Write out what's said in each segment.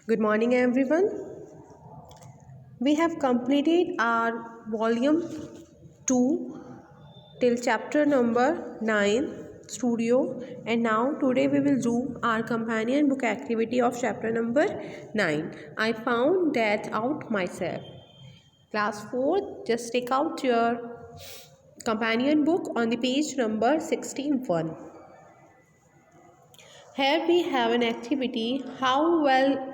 Good morning, everyone. We have completed our volume 2 till chapter number 9, Studio, and now today we will do our companion book activity of chapter number 9. I found that out myself. Class 4, just take out your companion book on the page number 61. Here we have an activity. How well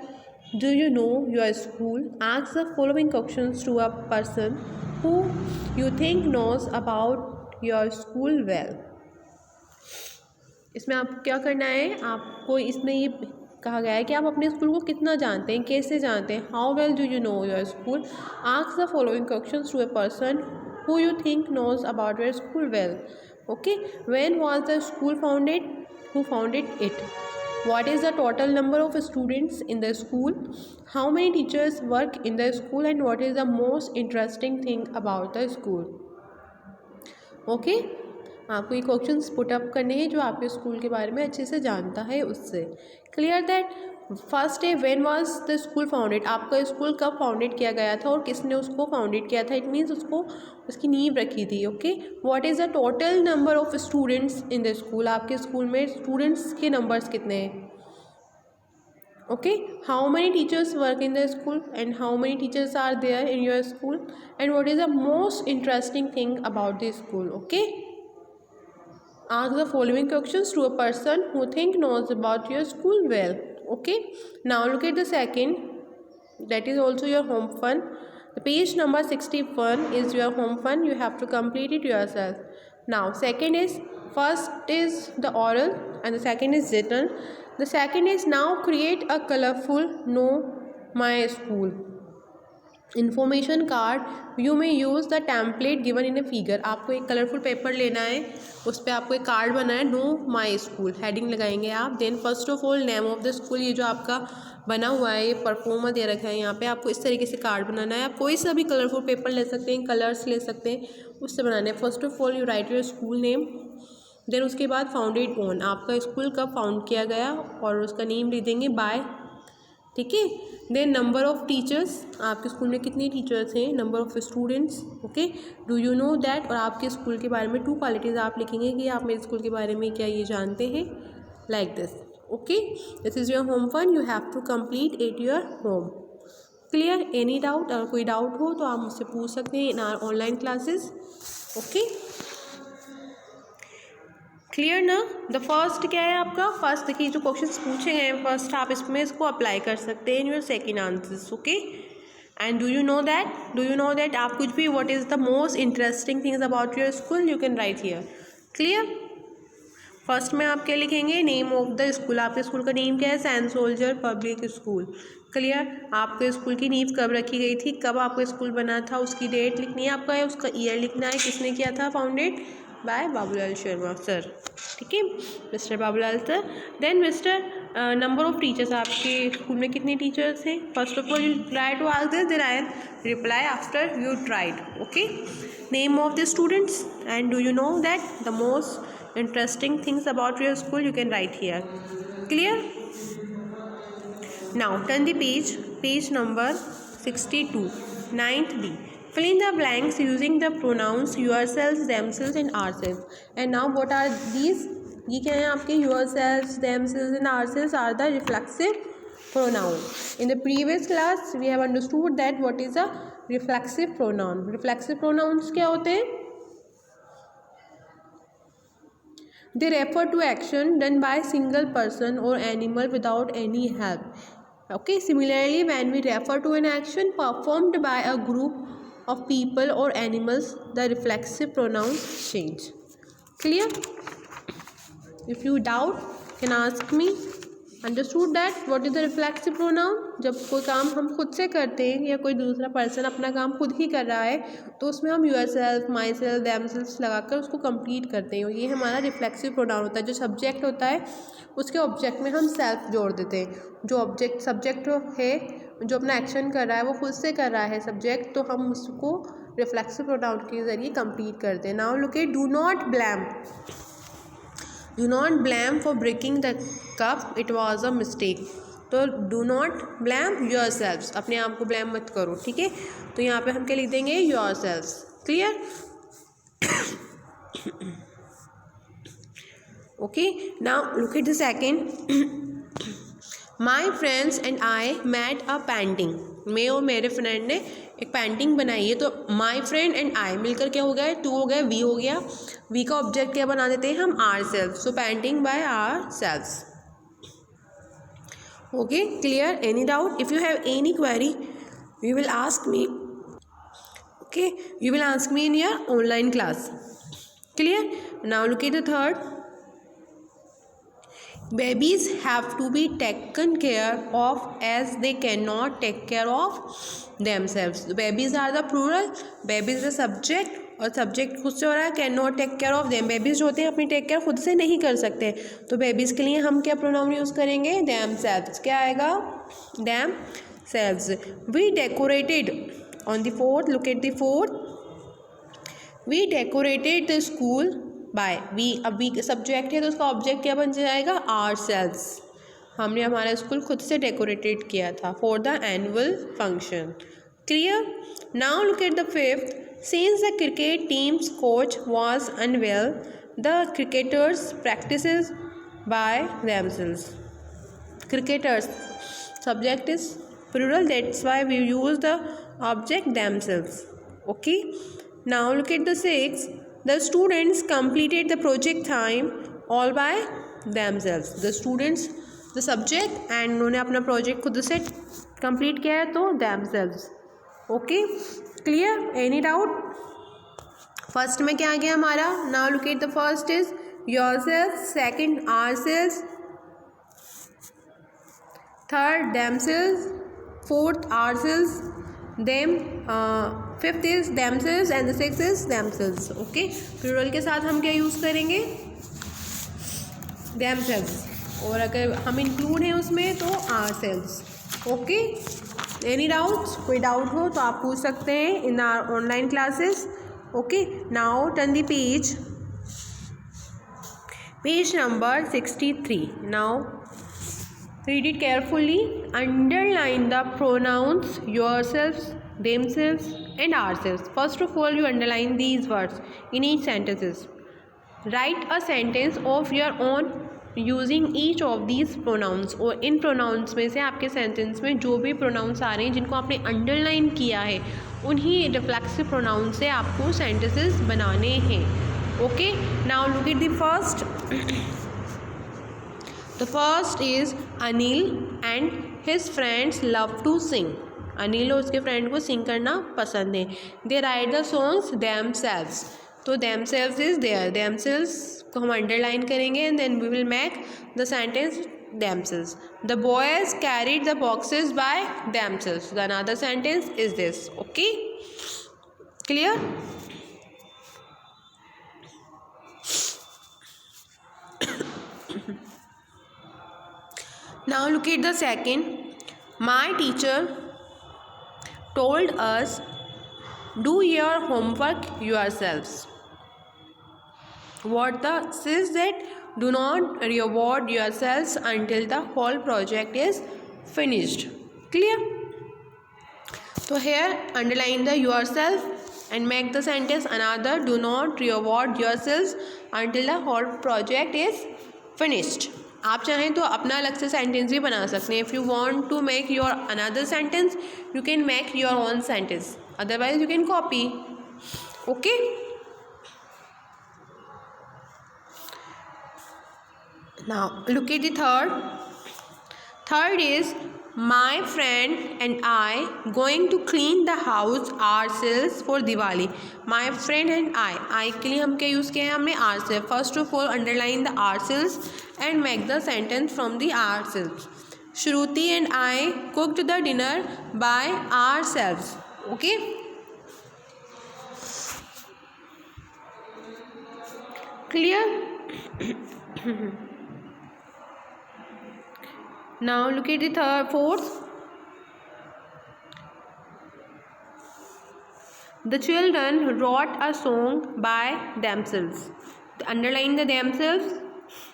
do you know your school? Ask the following questions to a person who you think knows about your school well. इसमें आपको क्या करना है, आपको इसमें ये कहा गया है कि आप अपने स्कूल को कितना जानते हैं, कैसे जानते हैं. How well do you know your school? Ask the following questions to a person who you think knows about your school well. Okay, when was the school founded? Who founded it? What is the total number of students in the school? How many teachers work in the school and what is the most interesting thing about the school? Okay, आपको ये questions put up करने हैं जो आपके school के बारे में अच्छे से जानता है उससे. Clear that. फर्स्ट है, when was the school founded? आपका स्कूल कब फाउंडेड किया गया था और किसने उसको फाउंडेड किया था? इट मीन्स उसको उसकी नींव रखी थी. Okay, what is the total number of students in the school? आपके स्कूल में स्टूडेंट्स के नंबर्स कितने हैं? Okay, how many teachers work in the school and how many teachers are there in your school and what is the most interesting thing about the school? Okay, ask the following questions to a person who think knows about your school well. Okay, now look at the second, that is also your home fun. The page number 61 is your home fun. You have to complete it yourself. Now second is, first is the oral and the second is written. The second is, now create a colorful know my school information card. You may use the template given in a figure. आपको एक colourful paper लेना है, उस पर आपको एक card बनाना है. Know my school heading लगाएंगे आप. Then first of all name of the school. ये जो आपका बना हुआ है, ये परफॉर्मर दे रखा है यहाँ पे. आपको इस तरीके से कार्ड बनाना है. आप कोई सा भी कलरफुल पेपर ले सकते हैं, कलर्स ले सकते हैं, उससे बनाना है. First of all you write your school name. Then उसके बाद फाउंडेड ऑन, आपका स्कूल कब फाउंड किया गया और उसका नेम लिख देंगे बाय. ठीक है. देन नंबर ऑफ़ टीचर्स, आपके स्कूल में कितने टीचर्स हैं. Number of students. Okay, do you know that. और आपके स्कूल के बारे में 2 क्वालिटीज़ आप लिखेंगे कि आप मेरे स्कूल के बारे में क्या ये जानते हैं, like this. Okay, this is your home fun. You have to complete at your home. Clear? Any doubt? अगर कोई डाउट हो तो आप मुझसे पूछ सकते हैं in our online classes. Okay, clear ना. द फर्स्ट क्या है आपका? फर्स्ट देखिए जो क्वेश्चंस पूछे गए हैं, फर्स्ट आप इसमें इसको अप्लाई कर सकते हैं in your second answers. Okay, and do you know that आप कुछ भी, what is the most interesting things about your school, you can write here. Clear. First में आप क्या लिखेंगे? Name of the school. आपके स्कूल का नेम क्या है? Saint soldier public school. Clear. आपके स्कूल की नींव कब रखी गई थी, कब आपका स्कूल बना था, उसकी डेट लिखनी है आपका, उसका ईयर लिखना है, किसने किया था founded, by Babulal Sharma sir. ठीक है, mister Babulal sir. Then mister number of teachers, आपके स्कूल में कितने टीचर्स हैं? First of all you try to ask this, then I reply after you tried. Okay, name of the students and do you know that the most interesting things about your school, you can write here. Clear? Now turn the page number 62, 9th B. Fill in the blanks using the pronouns yourselves, themselves and ourselves. And now what are these? ये क्या है आपके? yourselves, themselves and ourselves are the reflexive pronoun. In the previous class we have understood that what is a reflexive pronoun. Reflexive pronouns क्या होते हैं? They refer to action done by single person or animal without any help. Okay, similarly when we refer to an action performed by a group of people or animals, the reflexive pronouns change. Clear? If you doubt, can ask me. Understood that what is the reflexive pronoun? जब कोई काम हम खुद से करते हैं या कोई दूसरा पर्सन अपना काम खुद ही कर रहा है तो उसमें हम yourself, myself, themselves लगाकर उसको कंप्लीट करते हैं. ये हमारा रिफ्लेक्सिव प्रोनाउन होता है. जो सब्जेक्ट होता है उसके ऑब्जेक्ट में हम सेल्फ जोड़ देते हैं. जो ऑब्जेक्ट सब्जेक्ट है, जो अपना एक्शन कर रहा है वो खुद से कर रहा है सब्जेक्ट, तो हम उसको रिफ्लेक्सिव प्रोनाउन के ज़रिए कंप्लीट करते हैं. Now look eight, Do not blame for breaking the cup. It was a mistake. तो do not blame your self, अपने आप को ब्लेम मत करो, ठीक है। तो यहाँ पे हम क्या लिख देंगे, your self. Clear? Okay, now look at the second. My friends and I made a painting, मैं और मेरे फ्रेंड ने एक पेंटिंग बनाई है। तो माई फ्रेंड एंड आई मिलकर क्या हो गया, टू हो गया, वी हो गया। वी का ऑब्जेक्ट क्या बना देते हैं हम, our self. So painting by our self. Okay, clear? Any doubt? If you have any query you will ask me, okay, you will ask me in your online class. Clear? Now look at the third. Babies have to be taken care of as they cannot take care of themselves. Babies are the plural, babies the subject, और subject खुद से हो रहा है, cannot take care of them. Babies जो होते हैं अपनी take care खुद से नहीं कर सकते, तो babies के लिए हम क्या pronoun यूज़ करेंगे, themselves। क्या आएगा, themselves। We decorated on the fourth, look at the fourth, we decorated the school by we. अब वी सब्जेक्ट है तो उसका ऑब्जेक्ट क्या बन जाएगा, आर सेल्स। हमने हमारा स्कूल खुद से डेकोरेटेड किया था for the annual function. Clear? Now look at the fifth. Since the cricket teams coach was unwell the cricketers practises by themselves. Cricketers subject is plural, that's why we use the object themselves. Okay, now look at the sixth. The students completed the project time all by themselves. The students, the subject, and उन्होंने अपना project खुद से complete किया है तो themselves. Okay, clear? Any doubt? First में क्या आ गया हमारा? Now look at the first is yourself, second ourselves, third themselves, fourth ourselves, them, fifth is themselves and the sixth is themselves. Okay, plural के साथ हम क्या यूज़ करेंगे, themselves, और अगर हम इंक्लूड हैं उसमें तो ourselves. Okay, any doubts? कोई डाउट हो तो आप पूछ सकते हैं in our online classes. Okay, now turn the page number 63. Now read it carefully. Underline the pronouns yourselves, themselves and ourselves. First of all, you underline these words in each sentences. Write a sentence of your own using each of these pronouns. और इन pronouns में से आपके sentence में जो भी pronouns आ रहे हैं जिनको आपने underline किया है उन्हीं reflexive pronouns से आपको sentences बनाने हैं. Okay, now look at the first. The first is Anil and his friends love to sing. Anil और उसके फ्रेंड को सिंग करना पसंद है. They write the songs themselves. तो themselves is there. themselves को हम अंडरलाइन करेंगे and then we will make the sentence themselves. The boys carried the boxes by themselves. The another sentence is this. Okay, clear? Now look at the second. My teacher told us, do your homework yourselves. What the says that do not reward yourselves until the whole project is finished. Clear? So here underline the yourself and make the sentence another. Do not reward yourselves until the whole project is finished. आप चाहें तो अपना अलग से sentence भी बना सकते हैं. If you want to make your another sentence you can make your own sentence, otherwise you can copy. Okay, now look at the third. Third is my friend and I going to clean the house ourselves for Diwali. My friend and I के लिए हम क्या use किया है हमने ourselves. First of all underline the ourselves and make the sentence from the ourselves. Shruti and I cooked the dinner by ourselves. Okay, clear? Now look at the fourth. The children wrote a song by themselves. Underline the themselves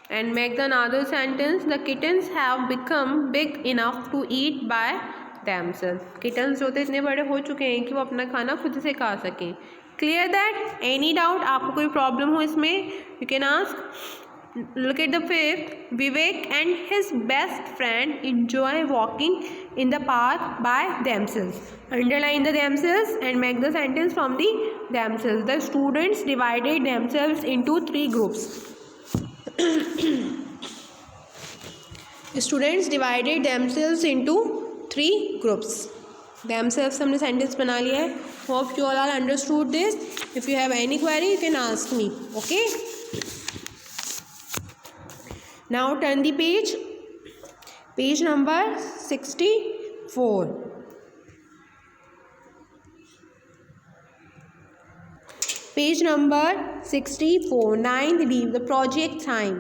and make the another sentence. The kittens have become big enough to eat by themselves. Kittens जो थे इतने बड़े हो चुके हैं कि वो अपना खाना खुद से खा सकें. Clear that? Any doubt? आपको कोई प्रॉब्लम हो इसमें? You can ask. Look at the fifth. Vivek and his best friend enjoy walking in the park by themselves. Underline the themselves and make the sentence from the themselves. The students divided themselves into 3 groups. Students divided themselves into 3 groups. Themselves हमने sentence बना लिया है. Hope you all understood this. If you have any query, you can ask me. Okay. Now turn the page. Page number 64. Page number 64. 9th D. The project time.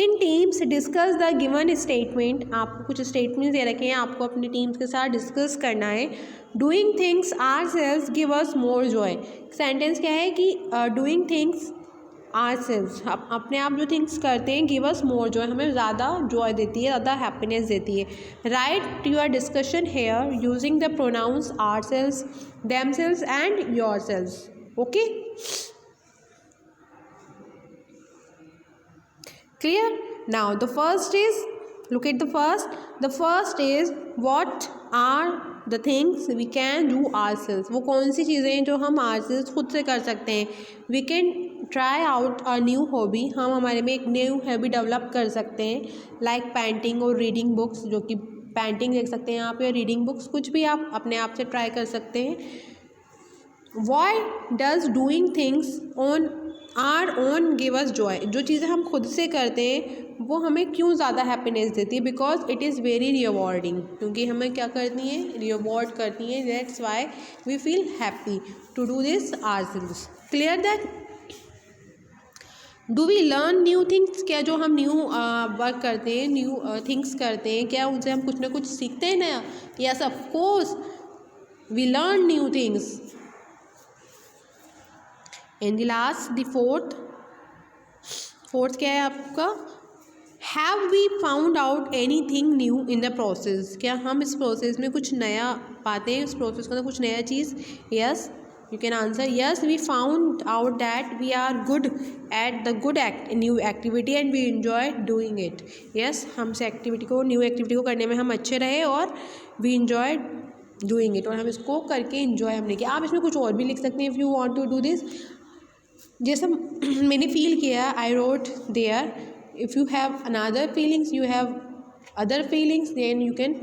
In teams discuss the given statement. आपको कुछ statements दे रखे हैं, आपको अपनी teams के साथ discuss करना है. Doing things ourselves give us more joy. Sentence क्या है कि डूइंग थिंग्स आर सेल्स, अपने आप जो थिंग्स करते हैं, गिव अस मोर जॉय, हमें ज़्यादा जॉय देती है, ज़्यादा हैप्पीनेस देती है. Write your discussion here using the pronouns ourselves, themselves and yourselves. Okay. Clear? Now the first is, look at the first. The first is what are the things we can do ourselves. वो कौन सी चीज़ें हैं जो हम ourselves खुद से कर सकते हैं. We can try out a new hobby. हम हमारे में एक न्यू हॉबी डेवलप कर सकते हैं. Like painting और reading books, जो कि पेंटिंग देख सकते हैं यहाँ पे, रीडिंग बुक्स, कुछ भी आप अपने आप से ट्राई कर सकते हैं. Why does doing things on our own give us Joy. जो चीज़ें हम खुद से करते हैं वो हमें क्यों ज़्यादा हैप्पीनेस देती है. Because it is very rewarding, क्योंकि हमें क्या करती है, रिवॉर्ड करती है. That's why we feel happy to do this ourselves. Clear that? Do we learn new things. क्या जो हम न्यू वर्क करते हैं, न्यू थिंग्स करते हैं, क्या उनसे हम कुछ ना कुछ सीखते हैं नया. Yes of course we learn new things. And the last, the fourth क्या है आपका. Have we found out anything new in the process. क्या हम इस प्रोसेस में कुछ नया पाते हैं, इस प्रोसेस के अंदर कुछ नया चीज़. Yes, you can answer. Yes, we found out that we are good at the good new activity and we enjoy doing it. Yes, हमसे न्यू एक्टिविटी को करने में हम अच्छे रहे और वी इन्जॉय डूइंग इट, और हम इसको करके इन्जॉय हमने किया. आप इसमें कुछ और भी लिख सकते हैं if you want to do this. जैसे मैंने फील किया, I wrote there. If you have another feelings, you have other feelings, then you can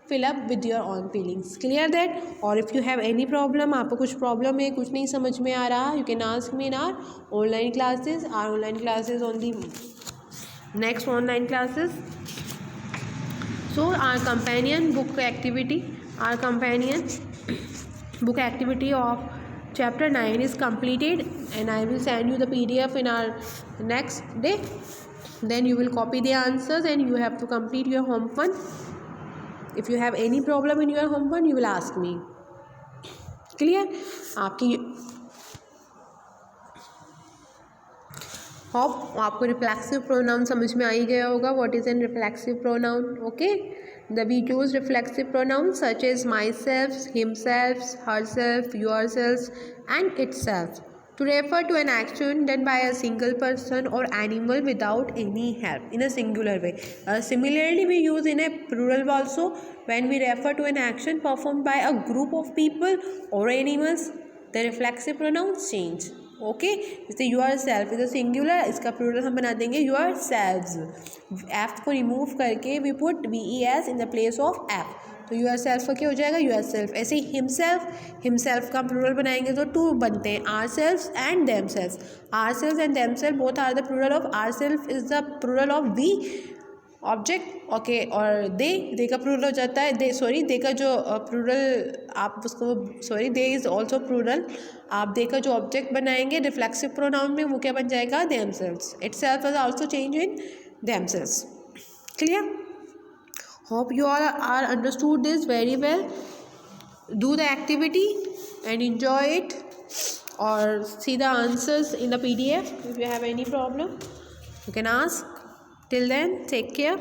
fill up with your own feelings. Clear that? और if you have any problem, आपको कुछ problem है, कुछ नहीं समझ में आ रहा, you can ask me in our online classes. Our online classes on the next online classes. So our companion book activity of Chapter 9 is completed, and I will send you the PDF in our next day. Then you will copy the answers and you have to complete your homework. If you have any problem in your homework, you will ask me. Clear? आपको reflexive pronoun समझ में आ ही गया होगा. What is an reflexive pronoun? Okay. We use reflexive pronouns such as myself, himself, herself, yourself, and itself to refer to an action done by a single person or animal without any help in a singular way. Similarly, we use in a plural also when we refer to an action performed by a group of people or animals. The reflexive pronouns change. Okay. जैसे yourself is a singular, इसका plural हम बना देंगे yourselves. F को remove करके we put VES in the place of F, तो yourself का क्या हो जाएगा, योर सेल्फ. ऐसे ही हिमसेल्फ का प्लूरल बनाएंगे तो 2 बनते हैं, our self and them self. Our self and them self both are the plural of our self is the plural of we object. Okay. और दे का प्लूरल हो जाता है, दे का जो प्लूरल आप उसको दे इज़ ऑल्सो प्लूरल. आप दे का जो ऑब्जेक्ट बनाएंगे रिफ्लेक्सिव प्रोनाउन में, वो क्या बन जाएगा, themselves. Itself is also change in themselves. Clear? Hope you all are understood this very well. Do the activity and enjoy it, or see the answers in the PDF if you have any problem. You can ask. Till then, take care.